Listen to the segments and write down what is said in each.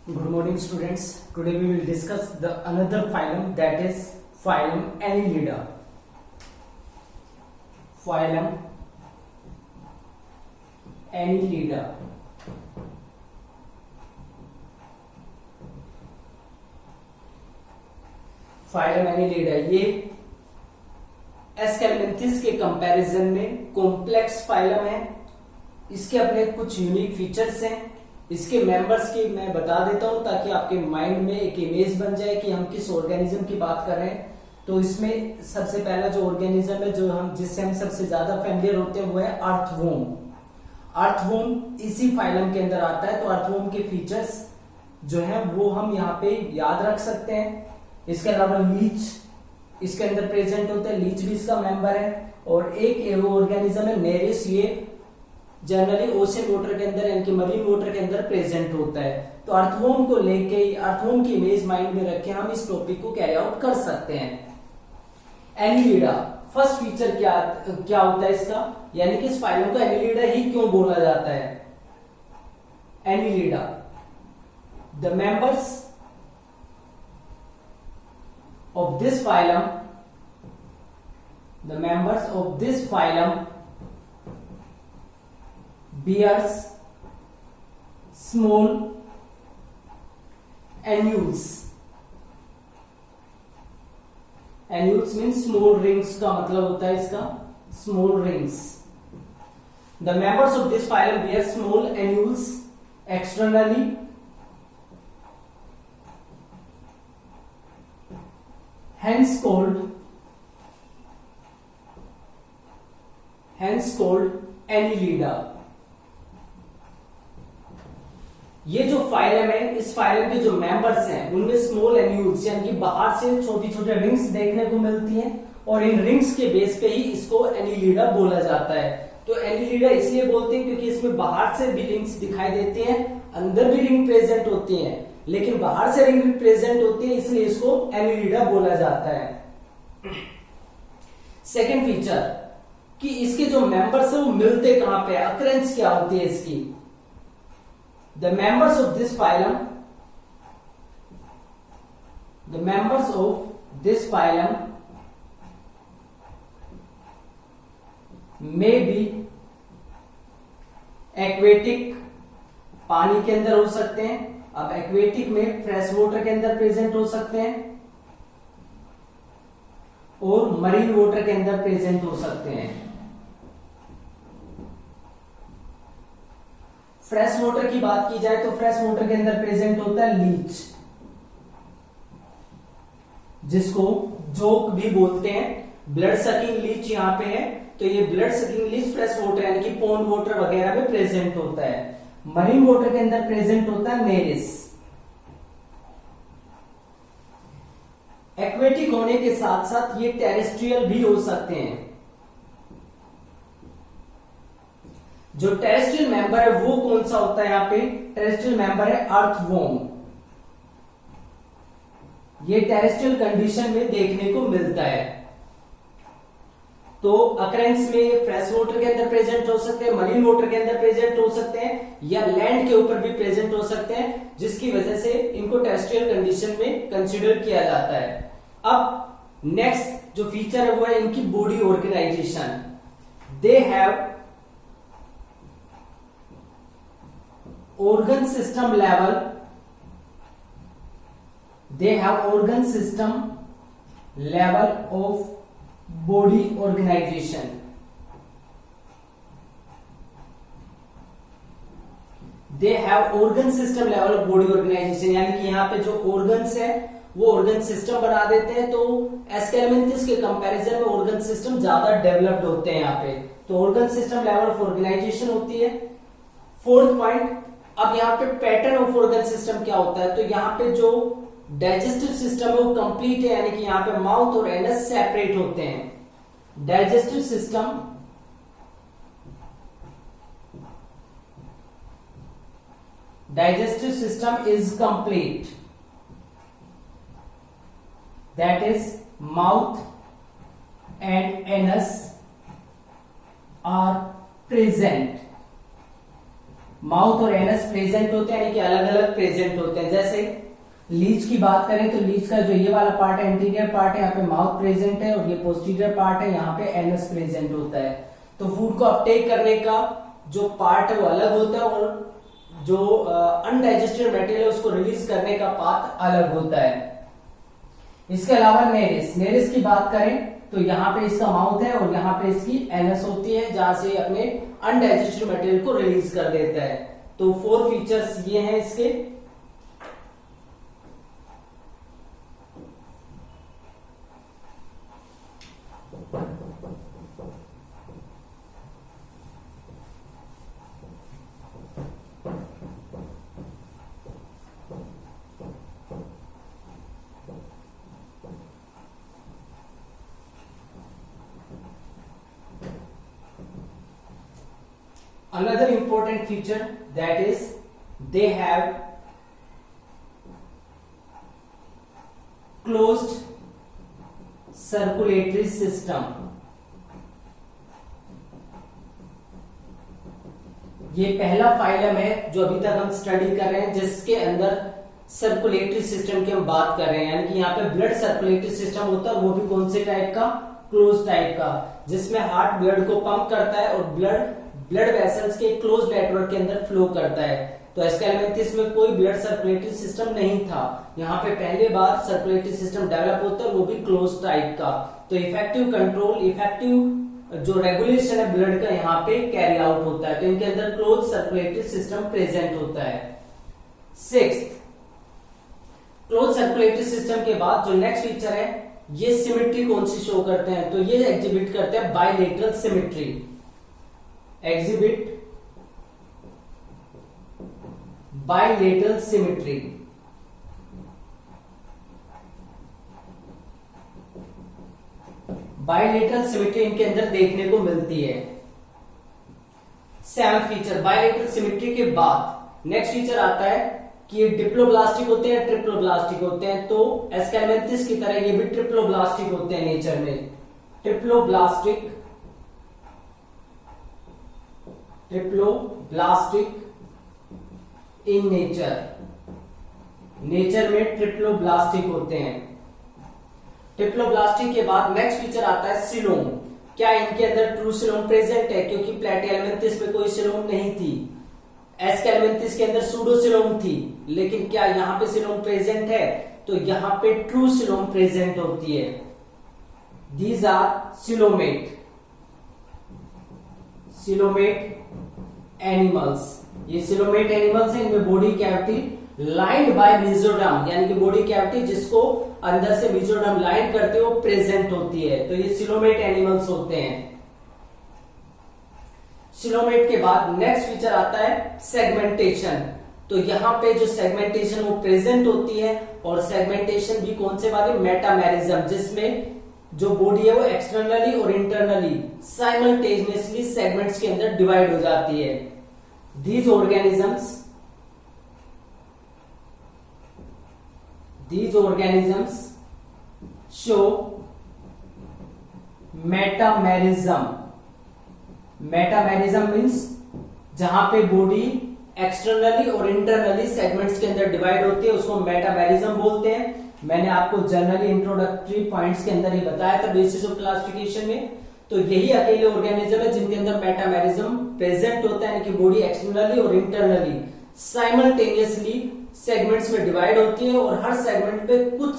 Good morning, students. Today we will discuss the another phylum, that is phylum Annelida. Phylum Annelida. Phylum Annelida ये एस्केल्मेंथिस के comparison में complex phylum है। इसके अपने कुछ यूनिक फीचर्स हैं। इसके मेंबर्स की मैं बता देता हूं ताकि आपके माइंड में एक इमेज बन जाए कि हम किस ऑर्गेनिज्म की बात कर रहे हैं। तो इसमें सबसे पहला जो ऑर्गेनिज्म है जो हम जिससे हम सबसे ज्यादा फेमिलियर होते हैं वो है अर्थवॉर्म। अर्थवॉर्म इसी फाइलम के अंदर आता है। तो अर्थवॉर्म के फीचर्स जो है वो हम यहाँ पे याद रख सकते हैं। इसके अलावा लीच इसके अंदर प्रेजेंट होता है, लीच भी इसका मेंबर है। और एक ऑर्गेनिज्म है नेरिस, ये जनरली ओशन वाटर के अंदर यानी कि मरीन वाटर के अंदर प्रेजेंट होता है। तो अर्थवॉर्म को लेके अर्थवॉर्म की इमेज माइंड में रख के हम इस टॉपिक को कैरी आउट कर सकते हैं। एनिलिडा फर्स्ट फीचर क्या होता है इसका, यानी कि इस फाइलम को एनिलिडा ही क्यों बोला जाता है। Annelida the members of this phylum, the members of this phylum bears small annuals. Annuals means small rings का मतलब होता है इसका small rings. The members of this phylum bear small annuals externally hence called Annelida. ये जो phylum है, इस phylum के जो मेंबर्स हैं उनमें स्मॉल एन्यूल्स यानी कि बाहर से छोटी छोटी रिंग्स देखने को मिलती हैं और इन रिंग्स के बेस पे ही इसको एनिलिडा बोला जाता है। तो एनिलिडा इसलिए बोलते हैं क्योंकि इसमें बाहर से भी रिंग्स दिखाई देती हैं, अंदर भी रिंग प्रेजेंट होती हैं, लेकिन बाहर से रिंग प्रेजेंट होती है इसलिए इसको एनिलिडा बोला जाता है। सेकंड फीचर कि इसके जो मेंबर्स है वो मिलते कहां पे, अकरेंस क्या होती है इसकी। The members of this phylum may be aquatic, पानी के अंदर हो सकते हैं। अब एक्वेटिक में फ्रेश वाटर के अंदर प्रेजेंट हो सकते हैं और मरीन वाटर के अंदर प्रेजेंट हो सकते हैं। फ्रेश वाटर की बात की जाए तो फ्रेश वाटर के अंदर प्रेजेंट होता है लीच, जिसको जोक भी बोलते हैं। ब्लड सकिंग लीच यहां पे है, तो ये blood sucking Leach fresh water यानी कि पॉन्ड वाटर वगैरह में प्रेजेंट होता है। मरीन वाटर के अंदर प्रेजेंट होता है नेरिस। एक्वेटिक होने के साथ साथ ये टेरेस्ट्रियल भी हो सकते हैं। जो टेरेस्ट्रियल मेंबर है वो कौन सा होता है, यहां पे टेरेस्ट्रियल मेंबर है अर्थवॉर्म। ये टेरेस्ट्रियल कंडीशन में देखने को मिलता है। तो अकरेंस में फ्रेश वाटर के अंदर प्रेजेंट हो सकते हैं, मरीन वाटर के अंदर प्रेजेंट हो सकते हैं या लैंड के ऊपर भी प्रेजेंट हो सकते हैं, जिसकी वजह से इनको टेरेस्ट्रियल कंडीशन में कंसीडर किया जाता है। अब नेक्स्ट जो फीचर है वो है इनकी body organisation. They have organ system level of body organization. They have organ system level of body organization, यानी कि यहाँ पे जो organs है वो organ system बना देते हैं। तो एस्केल्मेंथिस के कंपैरिजन में organ system ज्यादा डेवलप्ड होते हैं यहाँ पे। तो organ system level of organization होती है। फोर्थ पॉइंट, अब यहाँ पे पैटर्न ऑफ ऑर्गन सिस्टम क्या होता है, तो यहाँ पे जो डाइजेस्टिव सिस्टम है वो कंप्लीट है, यानी कि यहाँ पे माउथ और एनस सेपरेट होते हैं। Digestive system is complete, that is mouth and anus are present. Mouth और एनस प्रेजेंट होते हैं, यानी कि अलग अलग प्रेजेंट होते हैं। जैसे लीच की बात करें तो लीच का जो ये वाला पार्ट है, एंटीरियर पार्ट है, यहाँ पे माउथ प्रेजेंट है, और ये पोस्टीरियर पार्ट है, यहाँ पे एनस प्रेजेंट होता है। तो फूड को अपटेक करने का जो पार्ट है वो अलग होता है, और जो अनडाइजेस्टेड मटेरियल है उसको रिलीज करने का पाथ अलग होता है। इसके अलावा नेरिस, नेरिस की बात करें तो यहाँ पे इसका माउथ है और यहाँ पे इसकी एनस होती है, जहां से अपने अनडाइजेस्टेड मटेरियल को रिलीज कर देता है। तो 4 फीचर्स ये हैं इसके। Another important feature that is they have closed circulatory system। ये पहला फाइलम है जो अभी तक हम स्टडी कर रहे हैं, जिसके अंदर सर्कुलेटरी सिस्टम की हम बात कर रहे हैं, यानी कि यहाँ पे ब्लड सर्कुलेटरी सिस्टम होता है, वो भी कौन से टाइप का, क्लोज टाइप का, जिसमें हार्ट ब्लड को पंप करता है और ब्लड वेसल्स के क्लोज नेटवर्क के अंदर फ्लो करता है। तो एस्केलेमेंथिस में कोई ब्लड सर्कुलेटरी सिस्टम नहीं था, यहाँ पे पहले बार सर्कुलेटरी सिस्टम डेवलप होता है, वो भी क्लोज टाइप का। तो इफेक्टिव कंट्रोल, इफेक्टिव जो रेगुलेशन है ब्लड का यहाँ पे कैरी आउट होता है। तो इनके अंदर क्लोज सर्कुलेटरी सिस्टम प्रेजेंट होता है। 6th, क्लोज सर्कुलेटरी सिस्टम के बाद जो नेक्स्ट फीचर है, ये सिमेट्री कौन सी शो करते हैं, तो ये एग्जिबिट करते हैं bilateral symmetry. exhibit bilateral symmetry। Bilateral symmetry इनके अंदर देखने को मिलती है। 7th फीचर, बायलेटरल सिमेट्री के बाद नेक्स्ट फीचर आता है कि ये डिप्लोब्लास्टिक होते हैं, ट्रिप्लोब्लास्टिक होते हैं। तो एस्केलेमेंथिस की तरह ये भी ट्रिप्लोब्लास्टिक होते हैं नेचर में। ट्रिप्लोब्लास्टिक इन नेचर में ट्रिप्लोब्लास्टिक होते हैं। ट्रिप्लोब्लास्टिक के बाद नेक्स्ट फीचर आता है सिलोम। क्या इनके अंदर ट्रू सिलोम प्रेजेंट है, क्योंकि प्लेटिहेल्मिन्थिस में कोई सिलोम नहीं थी, एस्केलेमेंथिस के अंदर सूडो सिलोम थी, लेकिन क्या यहाँ पे सिलोम प्रेजेंट है, तो यहाँ पे ट्रू सिलोम प्रेजेंट होती है। These are coelomate animals. ये सिलोमेट एनिमल्स हैं, इनमें body cavity lined by mesoderm, यानी कि बॉडी कैविटी जिसको अंदर से मेसोडर्म लाइन करते हो प्रेजेंट होती है। तो ये सिलोमेट एनिमल्स होते हैं। सिलोमेट के बाद नेक्स्ट फीचर आता है सेगमेंटेशन। तो यहाँ पे जो सेगमेंटेशन वो प्रेजेंट होती है, और सेगमेंटेशन भी कौन से वाले, मेटामेरिज्म, जिसमें जो बॉडी है वो एक्सटर्नली और इंटरनली साइमल्टेनियसली सेगमेंट्स के अंदर डिवाइड हो जाती है। These organisms show metamerism. Metamerism means जहां पे बॉडी एक्सटर्नली और इंटरनली सेगमेंट्स के अंदर डिवाइड होती है, उसको मेटामेरिज्म बोलते हैं। मैंने आपको जनरली इंट्रोडक्टरी पॉइंट्स के अंदर ही बताया था बेसिस ऑफ क्लासिफिकेशन में। तो यही अकेले ऑर्गेनिज्म है जिनके अंदर मेटामेरिज्म प्रेजेंट होता है, यानी कि बॉडी एक्सटर्नली और इंटरनली साइमल्टेनियसली सेगमेंट्स में डिवाइड होती है, और हर सेगमेंट पे कुछ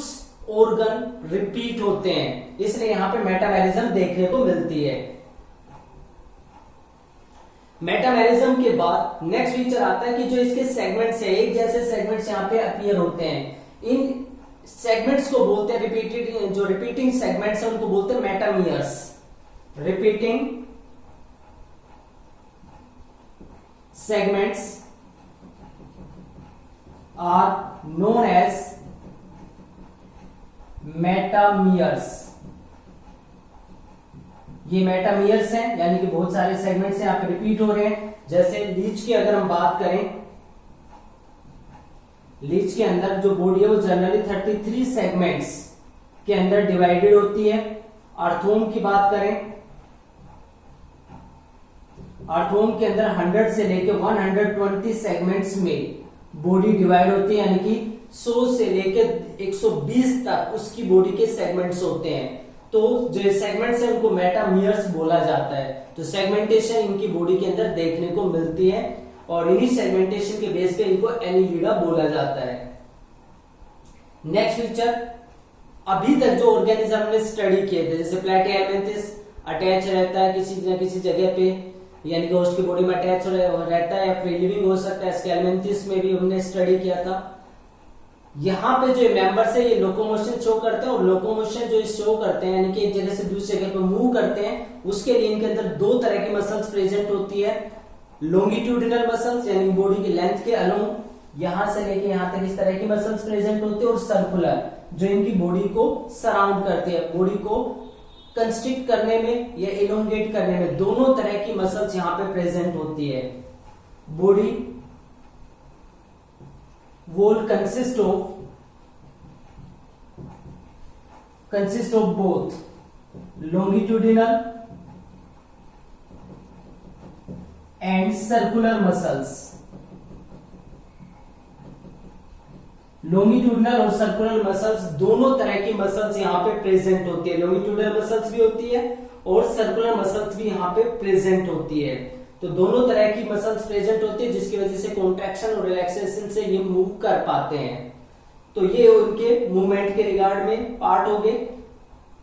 ऑर्गन रिपीट होते हैं, इसलिए यहां पे मेटामेरिज्म देखने को मिलती है। मेटामेरिज्म के बाद नेक्स्ट फीचर आता है कि जो इसके सेगमेंट्स है, एक जैसे सेगमेंट्स यहाँ पे अपीयर होते हैं। इन सेगमेंट्स को बोलते हैं रिपीटिंग सेगमेंट्स है उनको बोलते हैं metameres. Repeating segments are known as metameres. ये मेटामियर्स हैं, यानी कि बहुत सारे सेगमेंट्स यहाँ पे रिपीट हो रहे हैं। जैसे लीच की अगर हम बात करें, लीच के अंदर जो बॉडी है वो जनरली 33 सेगमेंट्स के अंदर डिवाइडेड होती है। अर्थवॉर्म की बात करें, अर्थवॉर्म के अंदर 100 से लेके 120 सेगमेंट्स में बॉडी डिवाइड होती है, यानी कि 100 से लेके 120 तक उसकी बॉडी के सेगमेंट्स होते हैं। तो जो सेगमेंट्स है उनको मेटामियर्स बोला जाता है। तो सेगमेंटेशन इनकी बॉडी के अंदर देखने को मिलती है और इन्हीं सेगमेंटेशन के बेस पे इनको एनिलिडा बोला जाता है। नेक्स्ट फीचर, अभी तक जो ऑर्गेनिज्म हमने स्टडी किए थे, जैसे प्लैटिहेल्मिन्थस अटैच रहता है किसी न किसी जगह पे, यानी कि होस्ट की बॉडी में अटैच रहता है, या फ्री लिविंग हो सकता है। स्केलमेंथिस में भी हमने स्टडी किया था। यहाँ पे जो मेंबर्स है ये लोकोमोशन शो करते हैं, और लोकोमोशन जो शो करते हैं यानी कि एक जगह से दूसरी जगह पे मूव करते हैं, उसके लिए इनके अंदर दो तरह की मसल्स प्रेजेंट होती है। लॉन्गिट्यूडिनल मसल्स यानी बॉडी की लेंथ के अलोंग यहां से लेके यहां तक इस तरह की मसल्स प्रेजेंट होती है, और सर्कुलर जो इनकी बॉडी को सराउंड करती है, बॉडी को कंस्ट्रिक्ट करने में या इलोंगेट करने में, दोनों तरह की मसल्स यहां पे प्रेजेंट होती है। Body wall consist of both longitudinal and circular muscles. Longitudinal और सर्कुलर मसल्स दोनों तरह की मसल्स यहाँ पे प्रेजेंट होती है। लॉन्गिट्यूडिनल मसल्स भी होती है और सर्कुलर मसल्स भी यहाँ पे प्रेजेंट होती है। तो दोनों तरह की मसल्स प्रेजेंट होती है, जिसकी वजह से कॉन्ट्रैक्शन और रिलैक्सेशन से ये मूव कर पाते हैं। तो ये उनके मूवमेंट के रिगार्ड में पार्ट हो गए।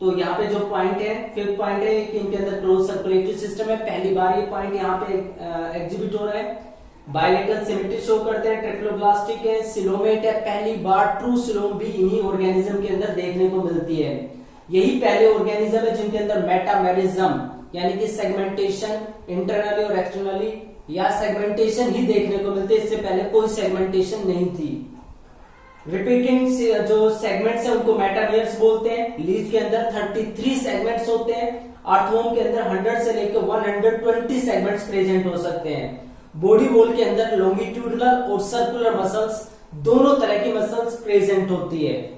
तो यहाँ पे जो पॉइंट है, फिफ्थ पॉइंट है कि इनके अंदर क्लोज सर्कुलेटरी सिस्टम है। पहली बार ये पॉइंट यहाँ पे एग्जिबिट हो रहा है। बायलेटरल सिमेट्री शो करते हैं, ट्रेक्लोब्लास्टिक है, सिलोमेट है। पहली बार ट्रू सिलोम भी इन्हीं ऑर्गेनिज्म के अंदर देखने को मिलती है। यही पहले ऑर्गेनिज्म है जिनके अंदर मेटामेरिज्म यानी कि सेगमेंटेशन इंटरनली और एक्सटर्नली या सेगमेंटेशन ही देखने को मिलती है। इससे पहले कोई सेगमेंटेशन नहीं थी। रिपीटिंग जो सेगमेंट्स है उनको मेटामियर्स बोलते हैं। लीफ के अंदर 33 सेगमेंट्स होते हैं। अर्थवॉर्म के अंदर 100 से लेकर 120 सेगमेंट्स प्रेजेंट हो सकते हैं। बॉडी वॉल के अंदर लॉन्गिट्यूडिनल और सर्कुलर मसल्स दोनों तरह की मसल्स प्रेजेंट होती है।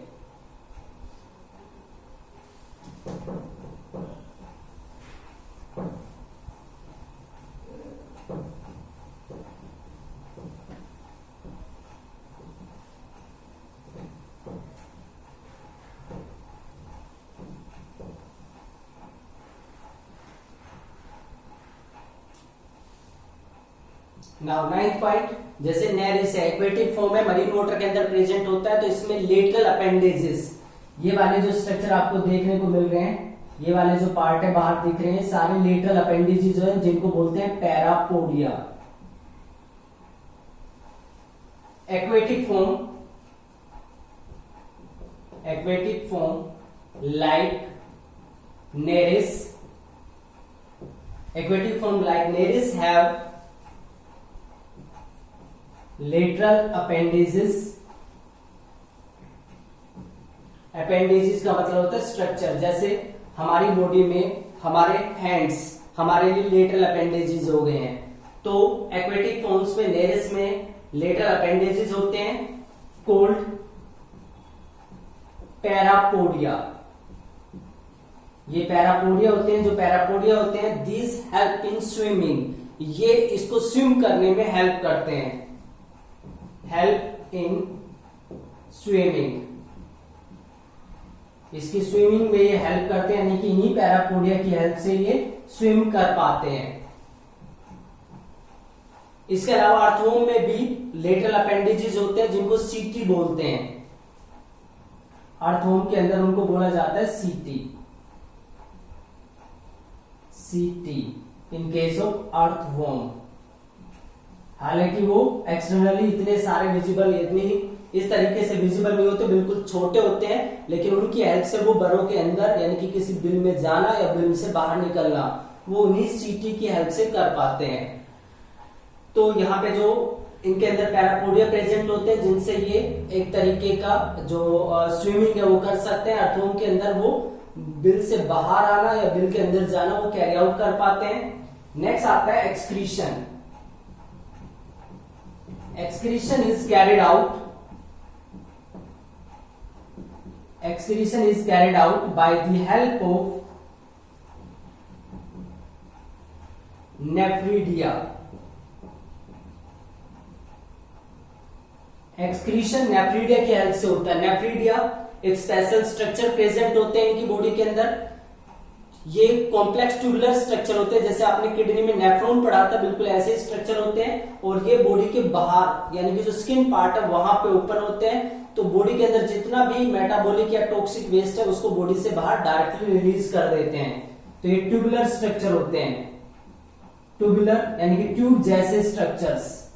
नाउ नाइन्थ पॉइंट, जैसे नेरिस है, एक्वेटिक फॉर्म है, मरीन वाटर के अंदर प्रेजेंट होता है। तो इसमें लेटरल अपेंडेजेस, ये वाले जो स्ट्रक्चर आपको देखने को मिल रहे हैं, ये वाले जो पार्ट है बाहर दिख रहे हैं, सारे लेटरल अपेंडेजेस जो है जिनको बोलते हैं parapodia. Aquatic form like Nereis have lateral appendages. Appendages का मतलब होता है स्ट्रक्चर। जैसे हमारी बॉडी में हमारे हैंड्स हमारे लिए लेटरल अपेंडेजेस हो गए हैं। तो एक्वेटिक फॉर्म्स में नेरिस में लेटरल अपेंडेजेस होते हैं कोल्ड पैरापोडिया। ये पैरापोडिया होते हैं। जो पैरापोडिया होते हैं, दीज हेल्प इन स्विमिंग, ये इसको स्विम करने में हेल्प करते हैं। हेल्प इन स्विमिंग, इसकी स्विमिंग में ये हेल्प करते हैं, यानी कि इन्हीं पैरापोडिया की हेल्प से ये स्विम कर पाते हैं। इसके अलावा अर्थवॉर्म में भी लेटरल अपेंडेजेस होते हैं जिनको सीटी बोलते हैं। अर्थवॉर्म के अंदर उनको बोला जाता है सीटी इन केस ऑफ अर्थवॉर्म। हालांकि वो एक्सटर्नली इतने सारे विजिबल, इतनी इस तरीके से विजिबल नहीं होते, बिल्कुल छोटे होते हैं, लेकिन उनकी हेल्प से वो बरों के अंदर यानी कि किसी बिल में जाना या बिल से बाहर निकलना वो उन्हीं सीटी की हेल्प से कर पाते हैं। तो यहाँ पे जो इनके अंदर पैरापोडिया प्रेजेंट होते हैं जिनसे ये एक तरीके का जो स्विमिंग है वो कर सकते हैं। अर्थवॉर्म के अंदर वो बिल से बाहर आना या बिल के अंदर जाना वो कैरी आउट कर पाते हैं। नेक्स्ट आता है excretion. Excretion is carried out by the help of nephridia. Excretion nephridia की हेल्प से होता है। नेफ्रीडिया एक स्पेशल स्ट्रक्चर प्रेजेंट होते हैं इनकी बॉडी के अंदर। ये कॉम्प्लेक्स ट्यूबुलर स्ट्रक्चर होते हैं, जैसे आपने किडनी में नेफ्रॉन पढ़ा था, बिल्कुल ऐसे ही स्ट्रक्चर होते हैं। और ये बॉडी के बाहर यानी कि जो स्किन पार्ट है वहां पे ओपन होते हैं। तो बॉडी के अंदर जितना भी मेटाबॉलिक या टॉक्सिक वेस्ट है उसको बॉडी से बाहर डायरेक्टली रिलीज कर देते हैं। तो ये ट्यूबुलर स्ट्रक्चर होते हैं। ट्यूबुलर यानी कि ट्यूब जैसे स्ट्रक्चर्स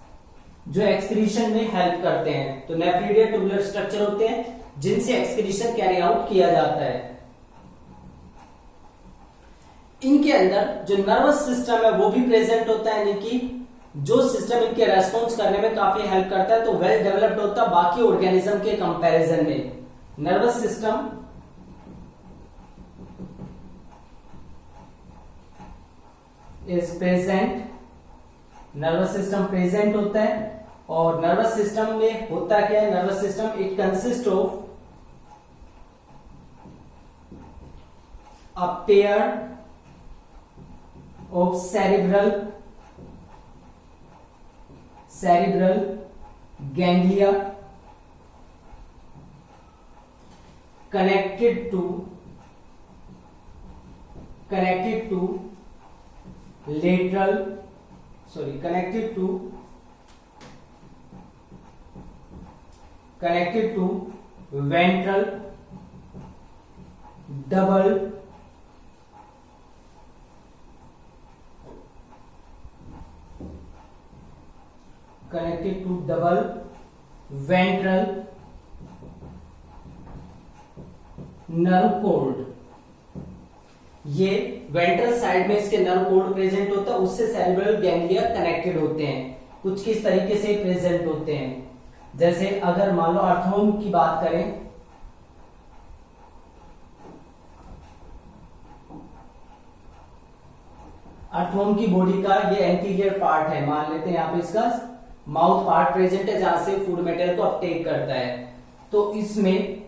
जो एक्सक्रीशन में हेल्प करते हैं। तो नेफ्रीडिया ट्यूबुलर स्ट्रक्चर होते हैं जिनसे एक्सक्रीशन कैरी आउट किया जाता है। इनके अंदर जो नर्वस सिस्टम है वो भी प्रेजेंट होता है, यानी कि जो सिस्टम इनके रेस्पॉन्स करने में काफी हेल्प करता है। तो वेल डेवलप्ड होता है बाकी ऑर्गेनिज्म के कंपैरिजन में। Nervous system is present, nervous system present होता है। और नर्वस सिस्टम में होता क्या है? Nervous system it consist of a pair of cerebral ganglia connected to ventral double ventral nerve cord. ये वेंट्रल साइड में इसके नर्व कॉर्ड प्रेजेंट होता है, उससे सेरेब्रल गैंग्लिया कनेक्टेड होते हैं। कुछ किस तरीके से प्रेजेंट होते हैं, जैसे अगर मान लो अर्थोम की बात करें, अर्थोम की बॉडी का ये एंटीरियर पार्ट है, मान लेते हैं यहाँ पे इसका माउथ पार्ट प्रेजेंट है जहां से फूड मटेरियल को अपटेक करता है। तो इसमें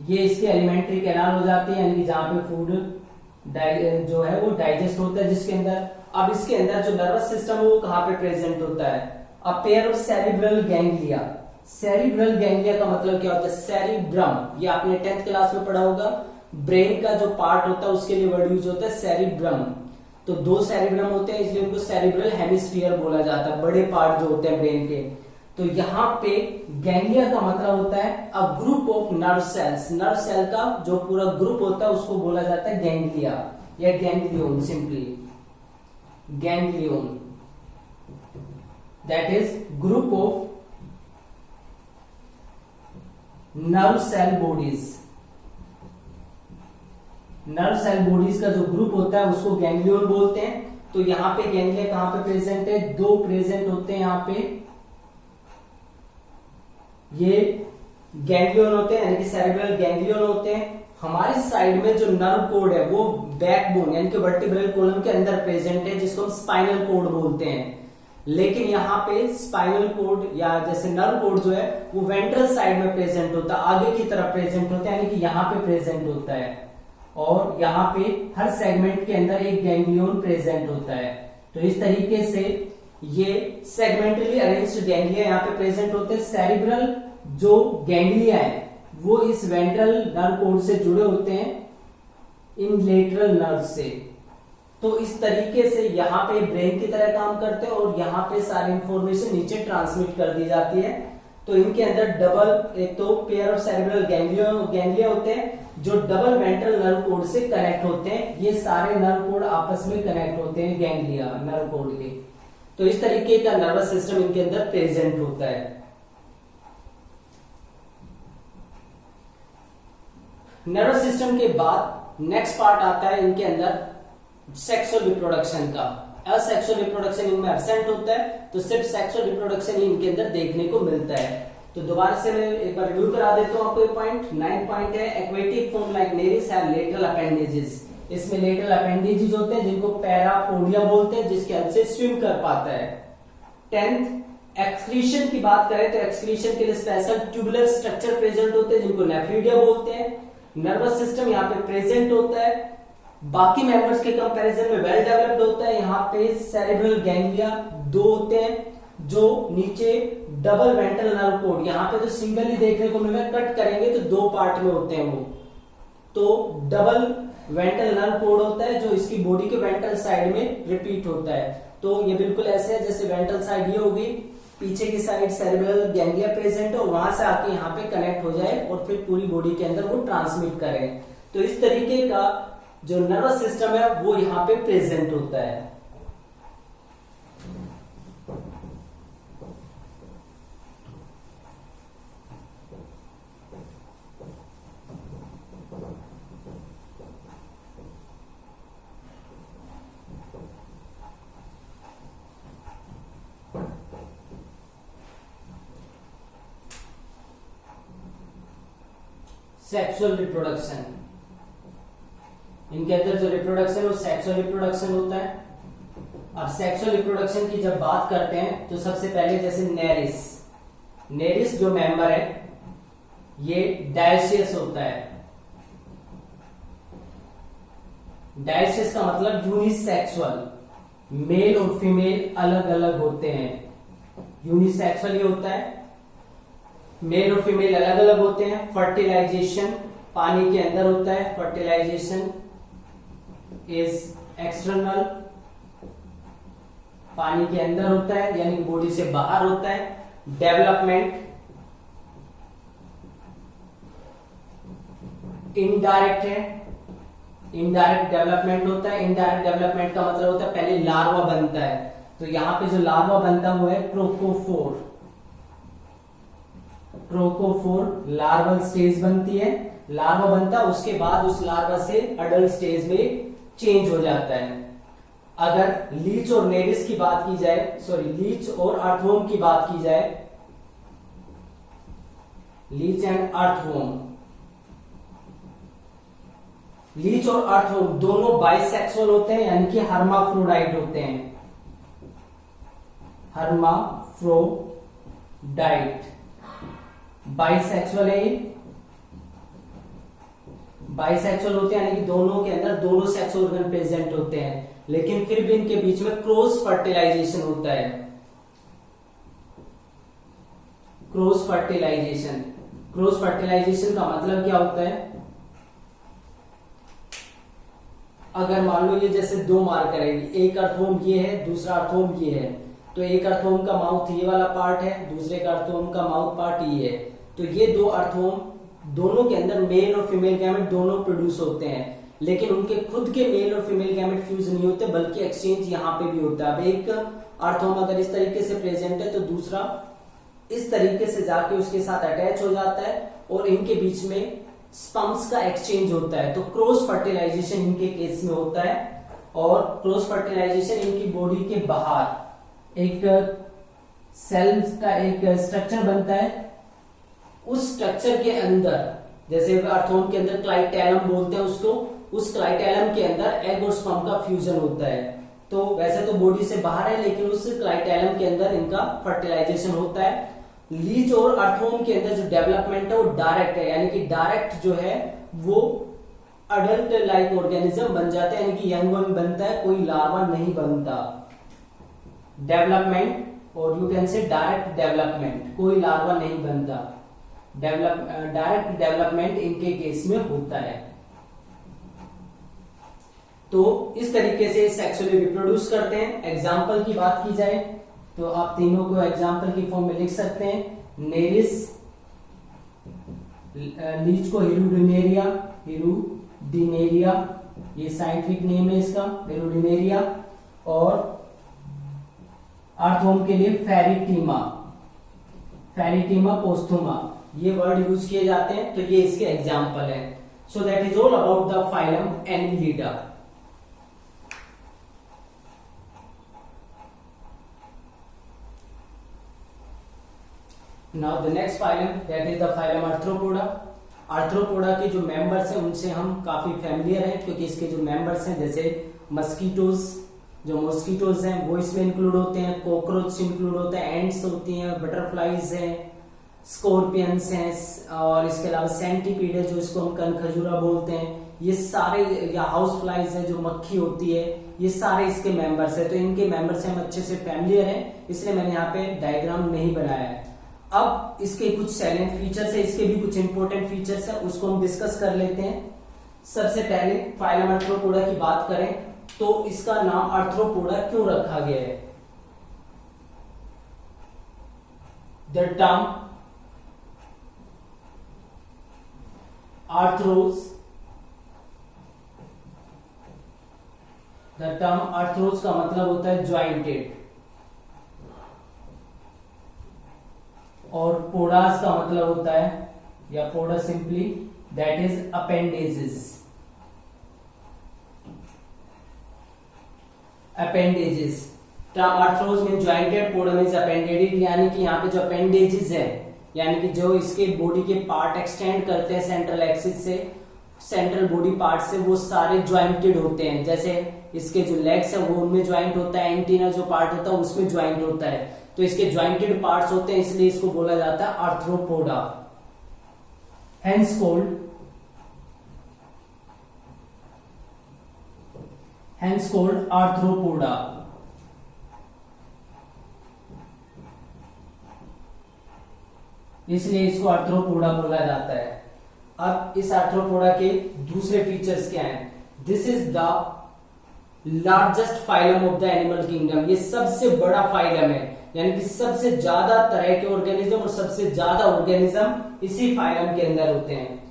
ये इसके एलिमेंट्री कैनाल हो जाती है, यानी कि जहां पे फूड जो है वो डाइजेस्ट होता है जिसके अंदर। अब इसके अंदर जो नर्वस सिस्टम है वो कहां पे प्रेजेंट होता है? A pair of cerebral ganglia. Cerebral ganglia का मतलब क्या होता है? सेरिब्रम, ये आपने 10th क्लास में पढ़ा होगा। ब्रेन का जो पार्ट होता है उसके लिए वर्ड यूज होता है सेरिब्रम। तो 2 सेरिब्रम होते हैं, इसलिए उनको सेरिब्रल हेमिस्फीयर बोला जाता है, बड़े पार्ट जो होते हैं ब्रेन के। तो यहाँ पे गैंग्लिया का मतलब होता है a group of nerve cells. Nerve cell का जो पूरा ग्रुप होता है उसको बोला जाता है गैंग्लिया या ganglion, simply ganglion. That is group of nerve cell bodies. Nerve cell bodies का जो ग्रुप होता है उसको गैंग्लियोन बोलते हैं। तो यहाँ पे गैंग्लिया कहां पे प्रेजेंट है? 2 प्रेजेंट होते हैं यहाँ पे। ये गैंग्लियोन होते हैं, यानी कि सेरेब्रल गैंग्लियोन होते हैं। हमारी साइड में जो नर्व कोड है वो बैकबोन यानी कि वर्टिब्रल कॉलम के अंदर प्रेजेंट है, जिसको हम स्पाइनल कोड बोलते हैं। लेकिन यहाँ पे स्पाइनल कोड या जैसे नर्व कोड जो है वो वेंट्रल साइड में प्रेजेंट होता है, आगे की तरफ प्रेजेंट होता है, यानी कि यहाँ पे प्रेजेंट होता है। और यहाँ पे हर सेगमेंट के अंदर एक गैंग्लियोन प्रेजेंट होता है। तो इस तरीके से ये सेगमेंटली अरेंज्ड गैंग्लिया यहाँ पे प्रेजेंट होते हैं। सेरिब्रल जो गैंग्लिया है वो इस वेंट्रल नर्व कोड से जुड़े होते हैं इन लेटरल नर्व से। तो इस तरीके से यहाँ पे ब्रेन की तरह काम करते हैं और यहाँ पे सारी इंफॉर्मेशन नीचे ट्रांसमिट कर दी जाती है। तो इनके अंदर डबल, एक तो पेयर ऑफ सेरेब्रल गैंग्लिया होते हैं जो डबल वेंट्रल नर्व कोड से कनेक्ट होते हैं। ये सारे नर्व कोड आपस में कनेक्ट होते हैं गैंग्लिया नर्व कोड के। तो इस तरीके का नर्वस सिस्टम इनके अंदर प्रेजेंट होता है। नर्वस सिस्टम के बाद नेक्स्ट पार्ट आता है इनके अंदर सेक्सुअल रिप्रोडक्शन का। असेक्सुअल रिप्रोडक्शन इनमें एब्सेंट होता है, तो सिर्फ सेक्सुअल रिप्रोडक्शन ही इनके अंदर देखने को मिलता है। तो दोबारा से मैं एक बार रिव्यू करा देता हूं आपको। पॉइंट 9 पॉइंट है aquatic form like Nereis have lateral appendages. इसमें लेटरल अपेंडेजेस होते हैं जिनको पैरापोडिया बोलते हैं, जिसके हेल्प से स्विम कर पाता है। 10th एक्सक्रीशन की बात करें तो एक्सक्रीशन के लिए स्पेशल ट्यूबुलर स्ट्रक्चर प्रेजेंट होते हैं जिनको नेफ्रीडिया बोलते हैं। नर्वस सिस्टम यहाँ पे प्रेजेंट होता है बाकी मेंबर्स के कंपैरिजन में वेल डेवलप्ड होता है। यहाँ पे सेरेब्रल गैंग्लिया दो होते हैं जो नीचे डबल वेंट्रल नर्व कोड, यहाँ पे तो सिंगल ही देखने को मिल रहा है, कट करेंगे तो दो पार्ट में होते हैं वो, तो डबल वेंट्रल नर्व कोड होता है जो इसकी बॉडी के वेंट्रल साइड में रिपीट होता है। तो ये बिल्कुल ऐसे है जैसे वेंट्रल साइड ये होगी, पीछे की साइड सेरेब्रल गैंग्लिया प्रेजेंट है और वहां से आके यहाँ पे कनेक्ट हो जाए और फिर पूरी बॉडी के अंदर वो ट्रांसमिट करे। तो इस तरीके का जो नर्वस सिस्टम है वो यहाँ पे प्रेजेंट होता है। सेक्सुअल रिप्रोडक्शन, इनके अंदर जो रिप्रोडक्शन वो सेक्सुअल रिप्रोडक्शन होता है। अब सेक्सुअल रिप्रोडक्शन की जब बात करते हैं तो सबसे पहले जैसे नेरिस जो मेंबर है ये डायसियस होता है। डायसियस का मतलब यूनिसेक्सुअल, मेल और फीमेल अलग अलग होते हैं। यूनिसेक्सुअल ये होता है, मेल और फीमेल अलग अलग होते हैं। फर्टिलाइजेशन पानी के अंदर होता है, फर्टिलाइजेशन इज एक्सटर्नल, पानी के अंदर होता है यानी कि बॉडी से बाहर होता है। डेवलपमेंट इनडायरेक्ट है, इनडायरेक्ट डेवलपमेंट होता है। इनडायरेक्ट डेवलपमेंट का मतलब होता है पहले लार्वा बनता है, तो यहां पे जो लार्वा बनता हुआ है क्रोकोफोर लार्वल स्टेज बनती है। लार्वा बनता है उसके बाद उस लार्वा से अडल्ट स्टेज में चेंज हो जाता है। अगर लीच और नेरिस की बात की जाए, लीच और अर्थवॉर्म की बात की जाए, लीच एंड अर्थवॉर्म, लीच और अर्थवॉर्म दोनों बाइसेक्सुअल होते हैं यानी कि हर्माफ्रोडाइट होते हैं। हर्माफ्रोडाइट बाइसेक्सुअल है, बाइसेक्सुअल होते हैं यानी कि दोनों के अंदर दोनों सेक्स ऑर्गन प्रेजेंट होते हैं, लेकिन फिर भी इनके बीच में क्रॉस फर्टिलाइजेशन होता है। क्रॉस फर्टिलाइजेशन का मतलब क्या होता है? अगर मान लो ये जैसे दो मार्कर है, एक अर्थवॉर्म ये है, दूसरा अर्थवॉर्म ये है, तो एक अर्थवॉर्म का माउथ ये वाला पार्ट है, दूसरे का अर्थवॉर्म का माउथ पार्ट ये है, तो ये दो अर्थवॉर्म दोनों के अंदर मेल और फीमेल गैमेट दोनों प्रोड्यूस होते हैं, लेकिन उनके खुद के मेल और फीमेल गैमेट फ्यूज नहीं होते, बल्कि एक्सचेंज यहाँ पे भी होता है। अब एक अर्थवॉर्म अगर इस तरीके से प्रेजेंट है तो दूसरा इस तरीके से जाके उसके साथ अटैच हो जाता है और इनके बीच में स्पर्म्स का एक्सचेंज होता है। तो क्रॉस फर्टिलाइजेशन इनके केस में होता है, और क्रॉस फर्टिलाइजेशन इनकी बॉडी के बाहर एक सेल्स का एक स्ट्रक्चर बनता है, उस स्ट्रक्चर के अंदर, जैसे अर्थवॉर्म के अंदर क्लाइटेलम बोलते हैं उसको, उस क्लाइटेलम के अंदर एग और स्पर्म का फ्यूजन होता है। तो वैसे तो बॉडी से बाहर है, लेकिन उस क्लाइटेलम के अंदर इनका फर्टिलाइजेशन होता है। लीच और अर्थवॉर्म के अंदर जो डेवलपमेंट है वो डायरेक्ट है, यानी कि डायरेक्ट जो है वो अडल्ट लाइक ऑर्गेनिज्म बन जाता है, यानी कि यंग वन बनता है, कोई लार्वा नहीं बनता। डेवलपमेंट, और you can say direct development, कोई लार्वा नहीं बनता। डायरेक्ट डेवलपमेंट इनके केस में होता है। तो इस तरीके से सेक्सुअली रिप्रोड्यूस करते हैं। एग्जाम्पल की बात की जाए तो आप तीनों को एग्जाम्पल की फॉर्म में लिख सकते हैं। नेरिस, लीच को हिरुडिनेरिया, ये साइंटिफिक नेम है इसका, हिरुडिनेरिया, और अर्थवॉर्म के लिए फेरिटीमा पोस्थुमा, ये वर्ड यूज किए जाते हैं। तो ये इसके एग्जाम्पल है। So that is all about the phylum Annelida. Now the next phylum, that is the phylum Arthropoda। Arthropoda के जो मेंबर्स हैं उनसे हम काफी फैमिलियर हैं, क्योंकि इसके जो मेंबर्स हैं जैसे मस्कीटोज, जो मॉस्किटोज हैं वो इसमें इंक्लूड होते हैं, कॉकरोच इंक्लूड होते हैं, एंड्स होती हैं, बटरफ्लाइज हैं, स्कॉर्पियंस हैं, और इसके अलावा सेंटीपीड है जो इसको हम कनखजूरा बोलते हैं, ये सारे, या हाउस फ्लाइज है जो मक्खी होती है, ये सारे इसके मेंबर्स है। तो इनके मेंबर से हम अच्छे से फैमिलियर हैं, इसलिए मैंने यहाँ पे डायग्राम नहीं बनाया है। अब इसके कुछ साइलेंट फीचर्स है, इसके भी कुछ इंपॉर्टेंट फीचर्स है, उसको हम डिस्कस कर लेते हैं। सबसे पहले फाइलम आर्थ्रोपोडा की बात करें तो इसका नाम आर्थ्रोपोडा क्यों रखा गया है? द टर्म आर्थ्रोज, द टर्म आर्थ्रोज का मतलब होता है ज्वाइंटेड, और पोडास का मतलब होता है, या poda simply that is appendages. Appendages, term arthros में ज्वाइंटेड, पोडा मींस अपेंडेडेड, यानी कि यहाँ पे जो अपेंडेजेस है, यानी कि जो इसके बॉडी के पार्ट एक्सटेंड करते हैं सेंट्रल एक्सिस से, सेंट्रल बॉडी पार्ट से, वो सारे ज्वाइंटेड होते हैं। जैसे इसके जो लेग्स है वो उनमें ज्वाइंट होता है, एंटीना जो पार्ट होता है उसमें ज्वाइंट होता है, तो इसके ज्वाइंटेड पार्ट्स होते हैं, इसलिए इसको बोला जाता है आर्थ्रोपोडा। Hence called arthropoda. इसलिए इसको आर्थ्रोपोडा बोला जाता है। अब इस आर्थ्रोपोडा के दूसरे फीचर्स क्या हैं? This is the largest phylum of the animal kingdom. ये सबसे बड़ा फाइलम है, यानी कि सबसे ज्यादा तरह के ऑर्गेनिज्म और सबसे ज्यादा ऑर्गेनिज्म इसी फाइलम के अंदर होते हैं।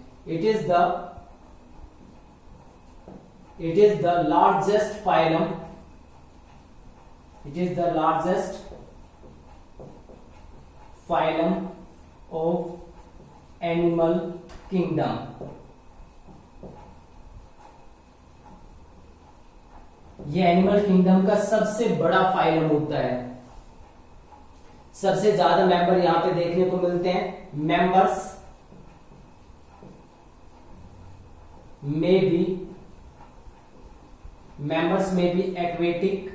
It is the largest phylum, it is the largest phylum of animal kingdom. ये एनिमल किंगडम का सबसे बड़ा फाइलम होता है। सबसे ज्यादा मेंबर यहां पे देखने को मिलते हैं। मेंबर्स में भी एक्वेटिक,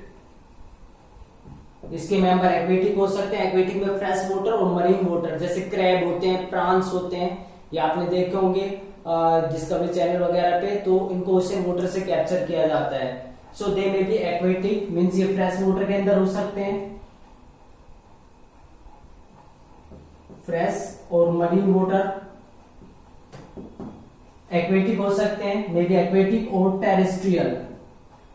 इसके मेंबर एक्वेटिक हो सकते हैं। एक्वेटिक में फ्रेश वाटर और मरीन वाटर, जैसे क्रैब होते हैं, प्रांस होते हैं, ये आपने देखे होंगे डिस्कवरी चैनल वगैरह पे, तो इनको ओशन वाटर से कैप्चर किया जाता है। सो दे में बी एक्वेटिक, मीन्स ये फ्रेश वाटर के अंदर हो सकते हैं, फ्रेश और मरीन वाटर एक्वेटिक हो सकते हैं, मे बी एक्वेटिक और टेरेस्ट्रियल,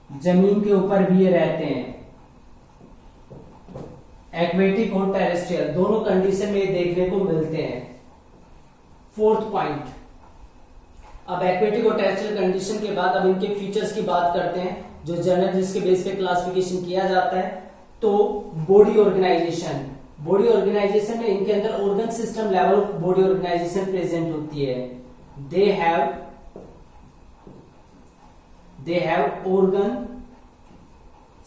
जमीन के ऊपर भी ये रहते हैं। एक्वेटिक और टेरेस्ट्रियल दोनों कंडीशन में देखने को मिलते हैं। फोर्थ पॉइंट, अब एक्वेटिक और टेरेस्ट्रियल कंडीशन के बाद अब इनके फीचर्स की बात करते हैं, जो जनरल जिसके बेस पे क्लासिफिकेशन किया जाता है। तो बॉडी ऑर्गेनाइजेशन, बॉडी ऑर्गेनाइजेशन में इनके अंदर organ system level of body organisation present होती है। They have organ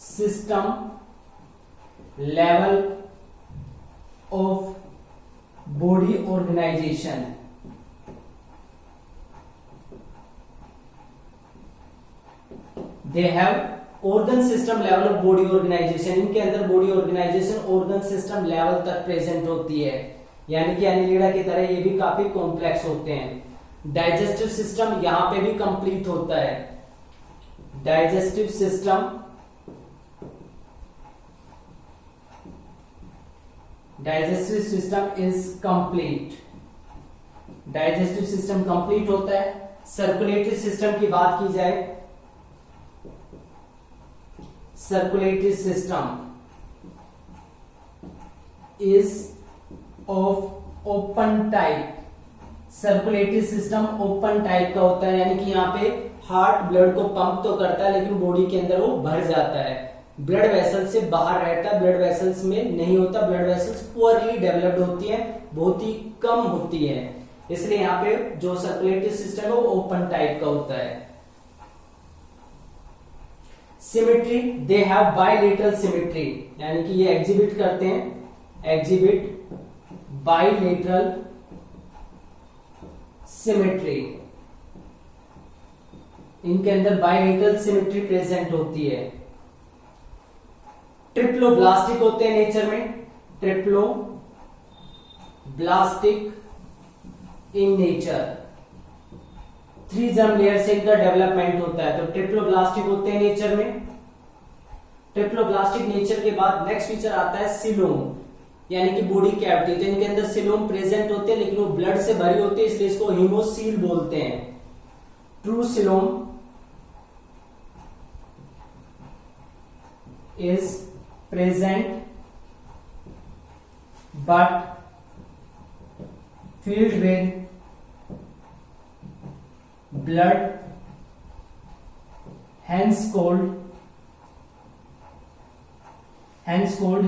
system level of body organisation. They have organ system level of body organisation, इनके अंदर body organisation organ system level तक present होती है, यानी कि एनिलिडा की तरह ये भी काफी कॉम्प्लेक्स होते हैं। डाइजेस्टिव सिस्टम यहां पे भी कंप्लीट होता है। Digestive system is complete, digestive system complete होता है। सर्कुलेटरी सिस्टम की बात की जाए, circulatory system is of open type. Circulatory system open type का होता है, यानी कि यहाँ पे हार्ट ब्लड को पंप तो करता है लेकिन बॉडी के अंदर वो भर जाता है, ब्लड वेसल से बाहर रहता है, ब्लड वेसल्स में नहीं होता। ब्लड वेसल्स पुअरली डेवलप्ड होती है, बहुत ही कम होती है, इसलिए यहाँ पे जो सर्कुलेटरी सिस्टम है वो ओपन टाइप का होता है। Symmetry, they have bilateral symmetry, यानी कि ये एग्जिबिट करते हैं, एग्जिबिट बाइलेटरल सिमेट्री, इनके अंदर बाइलेटरल सिमेट्री प्रेजेंट होती है। ट्रिप्लोब्लास्टिक होते हैं नेचर में, triploblastic in nature. 3 germ layer से इनका डेवलपमेंट होता है। तो ट्रिप्लोब्लास्टिक होते हैं नेचर में। ट्रिप्लोब्लास्टिक नेचर के बाद नेक्स्ट फीचर आता है सिलोम, यानी कि बॉडी कैविटी। तो इनके अंदर सिलोम प्रेजेंट होते हैं, लेकिन वो ब्लड से भरी होती है, इसलिए इसको हीमोसील बोलते हैं। True coelom is present but filled with blood, hence called hemocoel।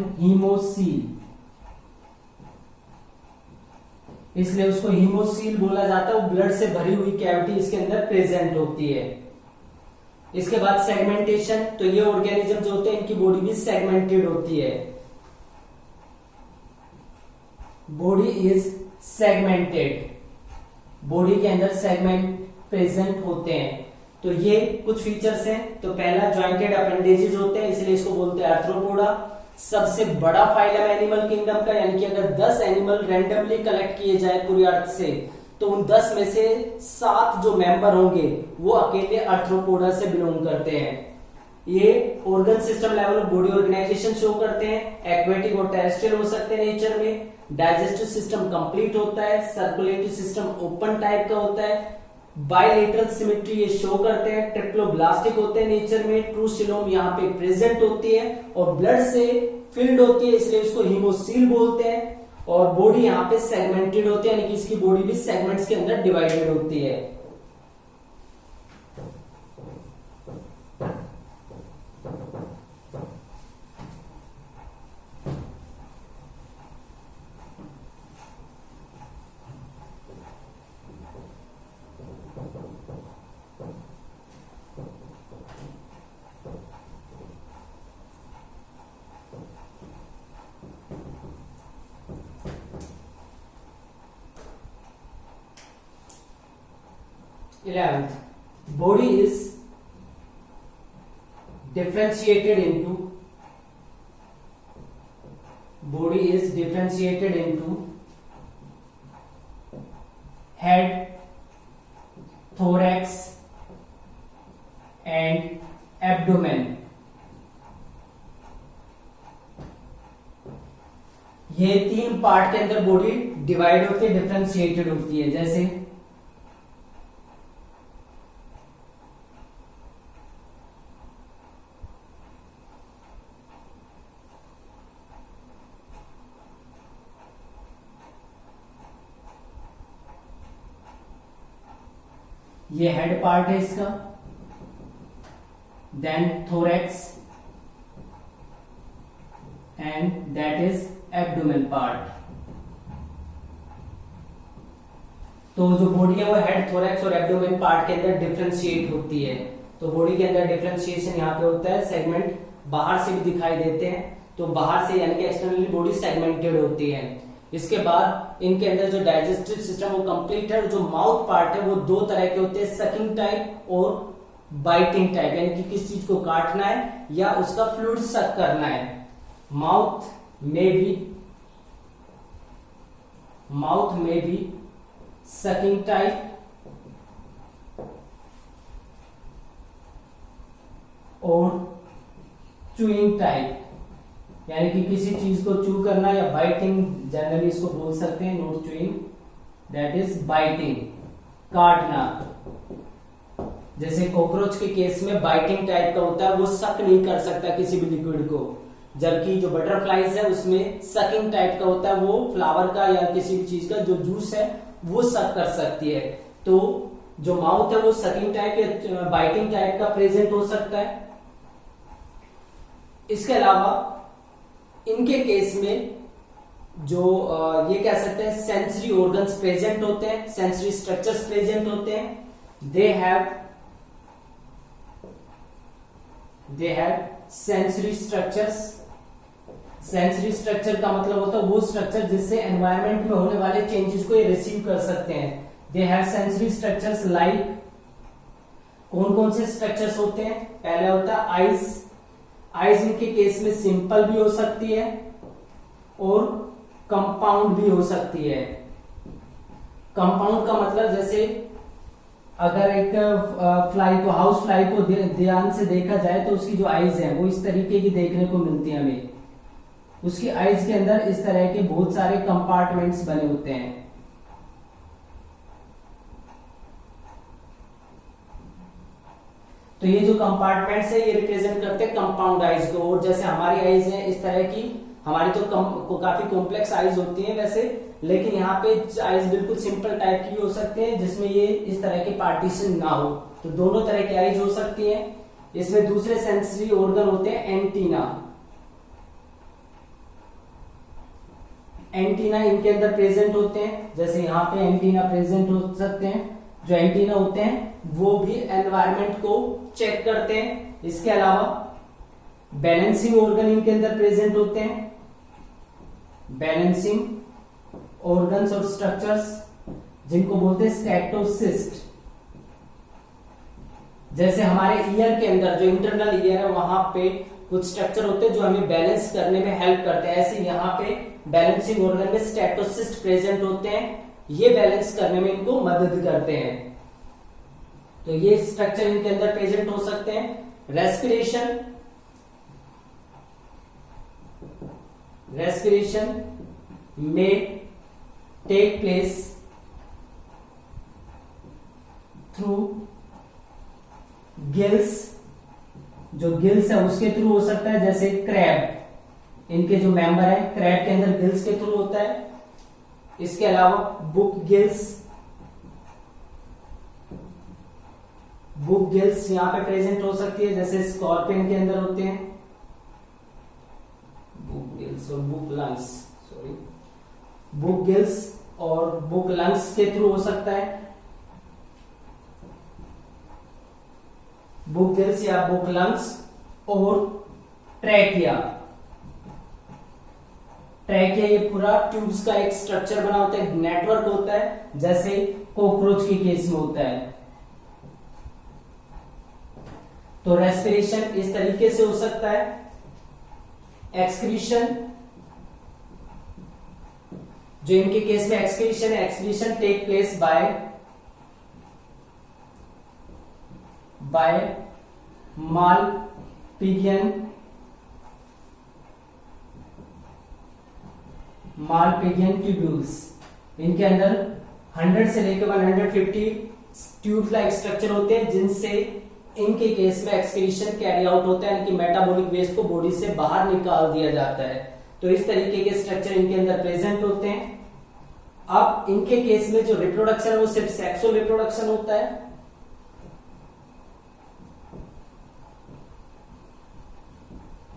इसलिए उसको हीमोसील बोला जाता है। वो ब्लड से भरी हुई कैविटी इसके अंदर प्रेजेंट होती है। इसके बाद सेगमेंटेशन, तो ये ऑर्गेनिज्म जो होते हैं इनकी बॉडी भी सेगमेंटेड होती है। बॉडी इज सेगमेंटेड, बॉडी के अंदर सेगमेंट प्रेजेंट होते हैं। तो ये कुछ फीचर्स हैं। तो पहला जॉइंटेड अपेंडेजेस होते हैं, इसलिए इसको बोलते हैं आर्थ्रोपोडा। सबसे बड़ा फाइलम एनिमल किंगडम का, यानी कि अगर 10 एनिमल रैंडमली कलेक्ट किए जाए पूरी अर्थ से, तो उन 10 में से 7 जो मेंबर होंगे वो अकेले आर्थ्रोपोडा से बिलोंग करते हैं। ये organ system level body organisation show करते हैं। एक्वेटिक और टेरेस्ट्रियल हो सकते हैं नेचर में। डाइजेस्टिव सिस्टम कंप्लीट होता है। सर्कुलेटरी सिस्टम ओपन टाइप का होता है। बायलेटरल सिमेट्री ये शो करते हैं। ट्रिप्लोब्लास्टिक होते हैं नेचर में। ट्रू सिलोम यहाँ पे प्रेजेंट होती है और ब्लड से फिल्ड होती है, इसलिए उसको हीमोसील बोलते हैं। और बॉडी यहाँ पे सेगमेंटेड होती है, यानी कि इसकी बॉडी भी सेगमेंट्स के अंदर डिवाइडेड होती है। Eleventh, body is differentiated into head, thorax and abdomen। ये 3 पार्ट के अंदर बॉडी डिवाइड होती है, डिफरेंशिएटेड होती है। जैसे ये हेड पार्ट है इसका, then thorax and that is abdomen part. तो जो बॉडी है वो हेड, थोरैक्स और एब्डोमेन पार्ट के अंदर डिफरेंशिएट होती है। तो बॉडी के अंदर डिफरेंशिएशन यहाँ पे होता है। सेगमेंट बाहर से भी दिखाई देते हैं, तो बाहर से यानी कि एक्सटर्नली बॉडी सेगमेंटेड होती है। इसके बाद इनके अंदर जो डाइजेस्टिव सिस्टम वो कंप्लीट है। जो माउथ पार्ट है वो 2 तरह के होते हैं, सकिंग टाइप और बाइटिंग टाइप, यानी कि किस चीज को काटना है या उसका फ्लूइड सक करना है। माउथ में भी सकिंग टाइप और च्यूइंग टाइप, यानी कि किसी चीज को चू करना या बाइटिंग, जनरली इसको बोल सकते हैं, not chewing, that is biting, काटना। जैसे कॉकरोच के केस में बाइटिंग टाइप का होता है, वो सक नहीं कर सकता किसी भी लिक्विड को, जबकि जो बटरफ्लाइज है उसमें सकिंग टाइप का होता है, वो फ्लावर का या किसी भी चीज का जो जूस है वो सक कर सकती है। तो जो माउथ है वो सकिंग टाइप या बाइटिंग टाइप का प्रेजेंट हो सकता है। इसके अलावा इनके केस में जो ये कह सकते हैं सेंसरी ऑर्गन्स प्रेजेंट होते हैं, सेंसरी स्ट्रक्चर्स प्रेजेंट होते हैं। They have sensory structures. Sensory structure का मतलब होता है वो स्ट्रक्चर जिससे एनवायरनमेंट में होने वाले चेंजेस को ये रिसीव कर सकते हैं। They have sensory structures like, कौन कौन से स्ट्रक्चर्स होते हैं? पहले होता है आईज। आईज इनके केस में सिंपल भी हो सकती है और कंपाउंड भी हो सकती है। कंपाउंड का मतलब जैसे अगर एक फ्लाई को, हाउस फ्लाई को ध्यान से देखा जाए तो उसकी जो आईज है वो इस तरीके की देखने को मिलती है हमें। उसकी आईज के अंदर इस तरह के बहुत सारे कंपार्टमेंट्स बने होते हैं। तो ये जो कंपार्टमेंट्स है ये रिप्रेजेंट करते हैं कंपाउंड आईज को। और जैसे हमारी आईज है इस तरह की, हमारी तो काफी कॉम्प्लेक्स आईज होती है वैसे, लेकिन यहाँ पे आईज बिल्कुल सिंपल टाइप की हो सकती है जिसमें ये इस तरह के पार्टीशन ना हो। तो दोनों तरह की आईज हो सकती है। इसमें दूसरे सेंसरी ऑर्गन होते हैं एंटीना। एंटीना इनके अंदर प्रेजेंट होते हैं, जैसे यहाँ पे एंटीना प्रेजेंट हो सकते हैं। जो एंटीना होते हैं वो भी एनवायरनमेंट को चेक करते हैं। इसके अलावा बैलेंसिंग ऑर्गन इनके अंदर प्रेजेंट होते हैं। बैलेंसिंग ऑर्गन्स और स्ट्रक्चर्स जिनको बोलते हैं स्टैटोसिस्ट। जैसे हमारे ईयर के अंदर जो इंटरनल ईयर है वहां पे कुछ स्ट्रक्चर होते हैं जो हमें बैलेंस करने में हेल्प करते हैं, ऐसे यहाँ पे बैलेंसिंग ऑर्गन में स्टैटोसिस्ट प्रेजेंट होते हैं। ये बैलेंस करने में इनको मदद करते हैं। तो ये स्ट्रक्चर इनके अंदर प्रेजेंट हो सकते हैं। रेस्पिरेशन में टेक प्लेस थ्रू गिल्स। जो गिल्स है उसके थ्रू हो सकता है, जैसे क्रैब, इनके जो मेंबर है क्रैब के अंदर गिल्स के थ्रू होता है। इसके अलावा बुक गिल्स यहां पे प्रेजेंट हो सकती है, जैसे स्कॉर्पियन के अंदर होते हैं बुक गिल्स और बुक लंग्स के थ्रू हो सकता है। बुक गिल्स या बुक लंग्स और ट्रैकिया ये पूरा ट्यूब्स का एक स्ट्रक्चर बना होता है, एक नेटवर्क होता है, जैसे कॉकरोच के केस में होता है। तो रेस्पिरेशन इस तरीके से हो सकता है। एक्सक्रीशन, जो इनके केस में excretion take place by Malpighian tubules. इनके अंदर 100 से लेकर 150 ट्यूब लाइक स्ट्रक्चर होते हैं जिनसे इनके केस में एक्सक्रीशन कैरी आउट होता है, इनकी मेटाबॉलिक वेस्ट को बॉडी से बाहर निकाल दिया जाता है। तो इस तरीके के स्ट्रक्चर इनके अंदर प्रेजेंट होते हैं। अब इनके केस में जो रिप्रोडक्शन है वो सिर्फ सेक्सुअल रिप्रोडक्शन होता है।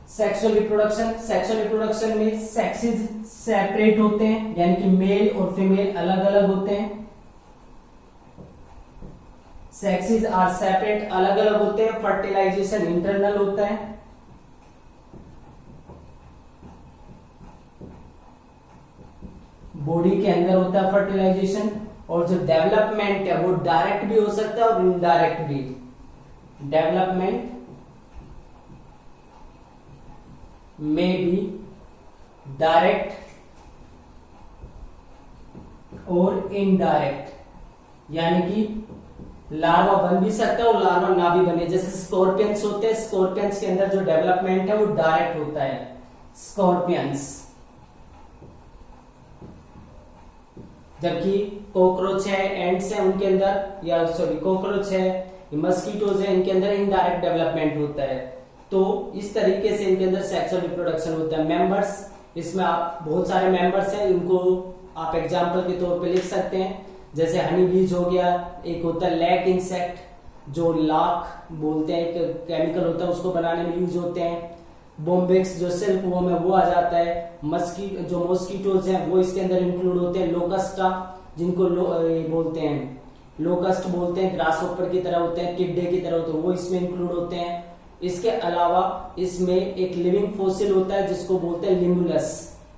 सेक्सुअल रिप्रोडक्शन में सेक्सेस सेपरेट होते हैं, यानी कि मेल और फीमेल अलग अलग होते हैं। सेक्सेस आर सेपरेट, अलग अलग होते हैं। फर्टिलाइजेशन इंटरनल होता है। बॉडी के अंदर होता है फर्टिलाइजेशन। और जो डेवलपमेंट है वो डायरेक्ट भी हो सकता है और इनडायरेक्ट भी। डेवलपमेंट में भी डायरेक्ट और इनडायरेक्ट, यानी कि लार्वा बन भी सकता है और लार्वा ना भी बने। जैसे स्कॉर्पियंस होते हैं, स्कॉर्पियंस के अंदर जो डेवलपमेंट है वो डायरेक्ट होता है। स्कॉर्पियंस, जबकि कॉकरोच है, एंड्स है, उनके अंदर कॉकरोच है, मस्कीटोज है, इनके अंदर इनडायरेक्ट डेवलपमेंट होता है। तो इस तरीके से इनके अंदर सेक्सुअल रिप्रोडक्शन होता है। मेंबर्स, इसमें आप बहुत सारे मेंबर्स हैं, इनको आप एग्जांपल के तौर पे लिख सकते हैं। जैसे हनी बीज हो गया, एक होता है लैक इंसेक्ट जो लाख बोलते हैं, एक केमिकल होता है उसको बनाने में यूज होते हैं। बोम्बेक्स जो सिल्क वॉर्म है वो आ जाता है। जो मॉस्किटोज हैं वो इसके अंदर इंक्लूड होते हैं। लोकस्टा जिनको बोलते हैं, लोकस्ट बोलते हैं, ग्रासहोपर की तरह होते हैं, टिड्डे की तरह होते हैं, वो इसमें इंक्लूड होते हैं। इसके अलावा इसमें एक लिविंग फॉसिल होता है जिसको बोलते हैं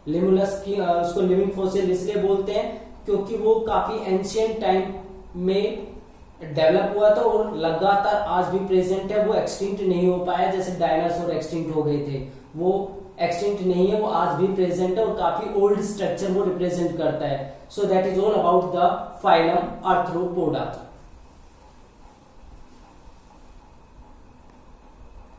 लिमुलस की उसको लिविंग फॉसिल इसलिए बोलते हैं क्योंकि वो काफी एंशियंट टाइम में डेवलप हुआ था और लगातार आज भी प्रेजेंट है। वो एक्सटिंक्ट नहीं हो पाया, जैसे डायनासोर एक्सटिंक्ट हो गए थे, वो एक्सटिंक्ट नहीं है, वो आज भी प्रेजेंट है और काफी ओल्ड स्ट्रक्चर वो रिप्रेजेंट करता है। So that is all about the phylum arthropoda.